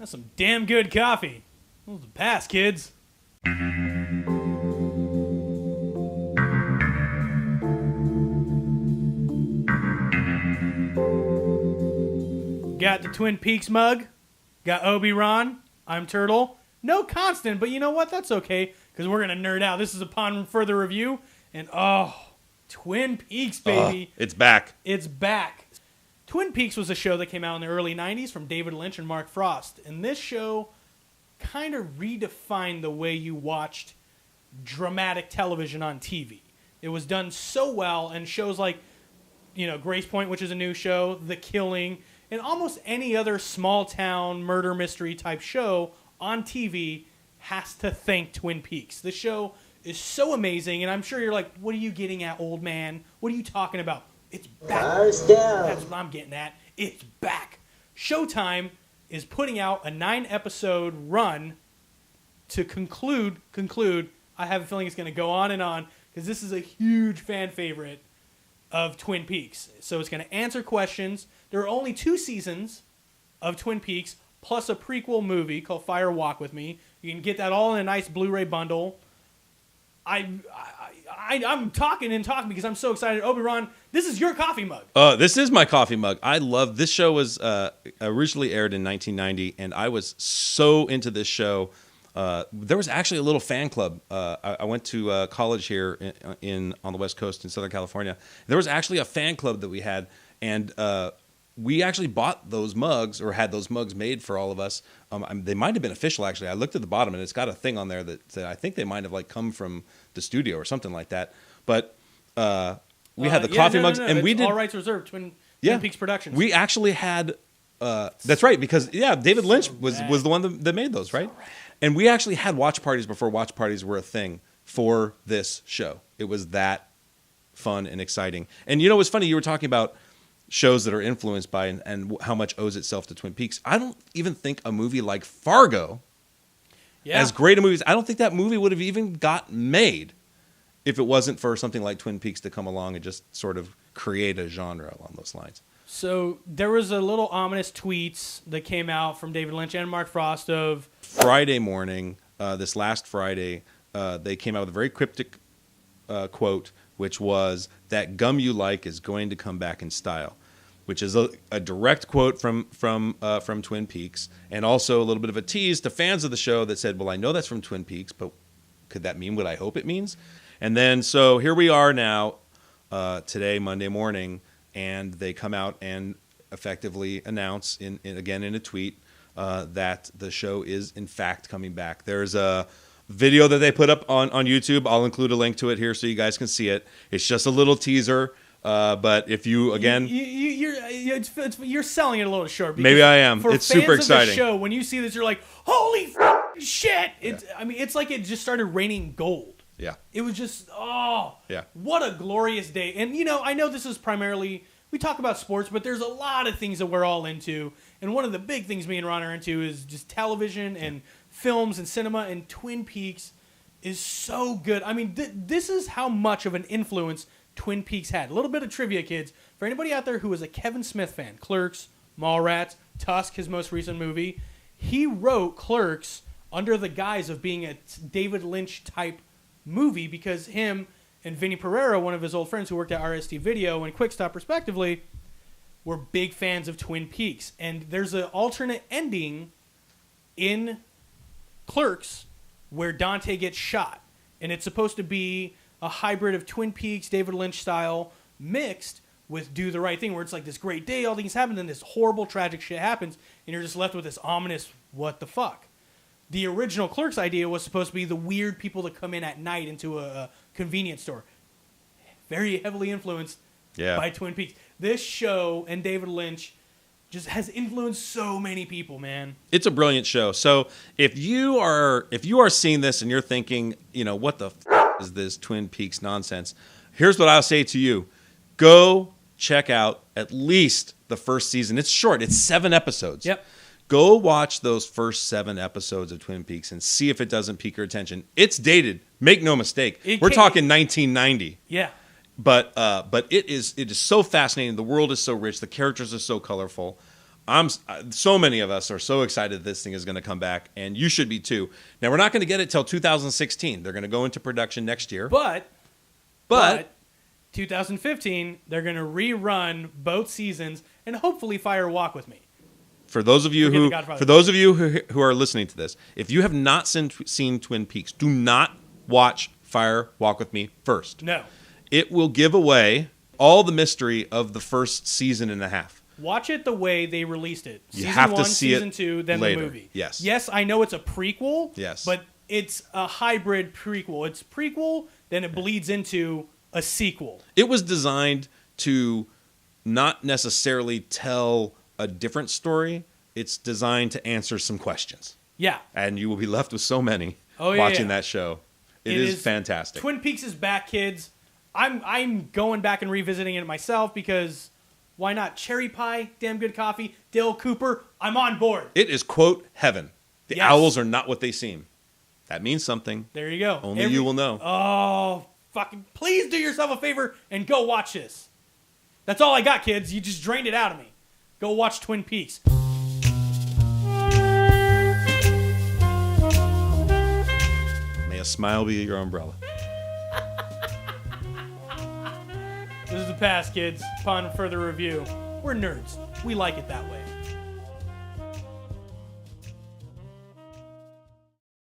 That's some damn good coffee. That was the past, kids. Got the Twin Peaks mug. Got Obi-Wan. I'm Turtle. No Constant, but you know what? That's okay, because we're going to nerd out. This is upon further review. And, Twin Peaks, baby. It's back. It's back. Twin Peaks was a show that came out in the early 90s from David Lynch and Mark Frost. And this show kind of redefined the way you watched dramatic television on TV. It was done so well, and shows like, Grace Point, which is a new show, The Killing, and almost any other small-town murder mystery type show on TV has to thank Twin Peaks. The show is so amazing, and I'm sure you're like, what are you getting at, old man? What are you talking about? It's back. That's what I'm getting at. It's back. Showtime is putting out a 9-episode run to conclude. I have a feeling it's going to go on, because this is a huge fan favorite of Twin Peaks. So it's going to answer questions. There are only 2 seasons of Twin Peaks, plus a prequel movie called Fire Walk With Me. You can get that all in a nice Blu-ray bundle. I'm talking because I'm so excited. Obi-Wan, this is your coffee mug. This is my coffee mug. I love this show. Was originally aired in 1990, and I was so into this show. There was actually a little fan club. I went to college here on the West Coast in Southern California. There was actually a fan club that we had, and we actually bought those mugs, or had those mugs made for all of us. They might have been official, actually. I looked at the bottom, and it's got a thing on there that I think they might have come from the studio or something like that. But we had the coffee mugs, and we did all rights reserved. Twin Peaks Productions. We actually had. That's right, because David Lynch was the one that made those, right? So right? And we actually had watch parties before watch parties were a thing for this show. It was that fun and exciting. And it was funny. You were talking about shows that are influenced by and how much owes itself to Twin Peaks. I don't even think a movie like Fargo, as great a movie as, I don't think that movie would have even got made if it wasn't for something like Twin Peaks to come along and just sort of create a genre along those lines. So there was a little ominous tweets that came out from David Lynch and Mark Frost of Friday morning, this last Friday, they came out with a very cryptic quote, which was, "That gum you like is going to come back in style," which is a direct quote from Twin Peaks, and also a little bit of a tease to fans of the show that said, well, I know that's from Twin Peaks, but could that mean what I hope it means? And then, so here we are now, today, Monday morning, and they come out and effectively announce, again in a tweet, that the show is, in fact, coming back. There's a video that they put up on YouTube. I'll include a link to it here so you guys can see it. It's just a little teaser. But if you, again... You're selling it a little short. Maybe I am. It's super exciting. Of the show, when you see this, you're like, holy shit! I mean, it's like it just started raining gold. Yeah. It was just, what a glorious day. And, I know this is primarily... We talk about sports, but there's a lot of things that we're all into. And one of the big things me and Ron are into is just television and films and cinema. And Twin Peaks is so good. I mean, this is how much of an influence Twin Peaks had. A little bit of trivia, kids. For anybody out there who is a Kevin Smith fan, Clerks, Mallrats, Tusk, his most recent movie, he wrote Clerks under the guise of being a David Lynch-type movie because him and Vinny Pereira, one of his old friends who worked at RST Video and Quick Stop respectively, were big fans of Twin Peaks. And there's an alternate ending in Clerks where Dante gets shot. And it's supposed to be a hybrid of Twin Peaks, David Lynch style, mixed with Do the Right Thing, where it's like this great day, all things happen, then this horrible, tragic shit happens, and you're just left with this ominous, what the fuck? The original Clerks idea was supposed to be the weird people that come in at night into a convenience store. Very heavily influenced by Twin Peaks. This show and David Lynch just has influenced so many people, man. It's a brilliant show. So if you are seeing this and you're thinking, what the is this Twin Peaks nonsense? Here's what I'll say to you. Go check out at least the first season. It's short. It's 7 episodes. Yep. Go watch those first 7 episodes of Twin Peaks and see if it doesn't pique your attention. It's dated. Make no mistake. We're talking 1990. Yeah. But it is so fascinating. The world is so rich. The characters are so colorful. So many of us are so excited this thing is going to come back, and you should be too. Now, we're not going to get it till 2016. They're going to go into production next year. But 2015, they're going to rerun both seasons and hopefully fire Walk With Me. For those of you who are listening to this, if you have not seen Twin Peaks, do not watch Fire Walk With Me first. No. It will give away all the mystery of the first season and a half. Watch it the way they released it. You have to see season 2, then later. the movie. Yes. Yes, I know it's a prequel. Yes. But it's a hybrid prequel. It's prequel, then it bleeds into a sequel. It was designed to not necessarily tell a different story. It's designed to answer some questions. Yeah. And you will be left with so many watching that show. It is fantastic. Twin Peaks is back, kids. I'm going back and revisiting it myself because why not? Cherry pie, damn good coffee, Dale Cooper, I'm on board. It is, quote, heaven. The owls are not what they seem. That means something. There you go. Only you will know. Oh, fucking please do yourself a favor and go watch this. That's all I got, kids. You just drained it out of me. Go watch Twin Peaks. May a smile be your umbrella. This is the past, kids. Upon further review, we're nerds. We like it that way.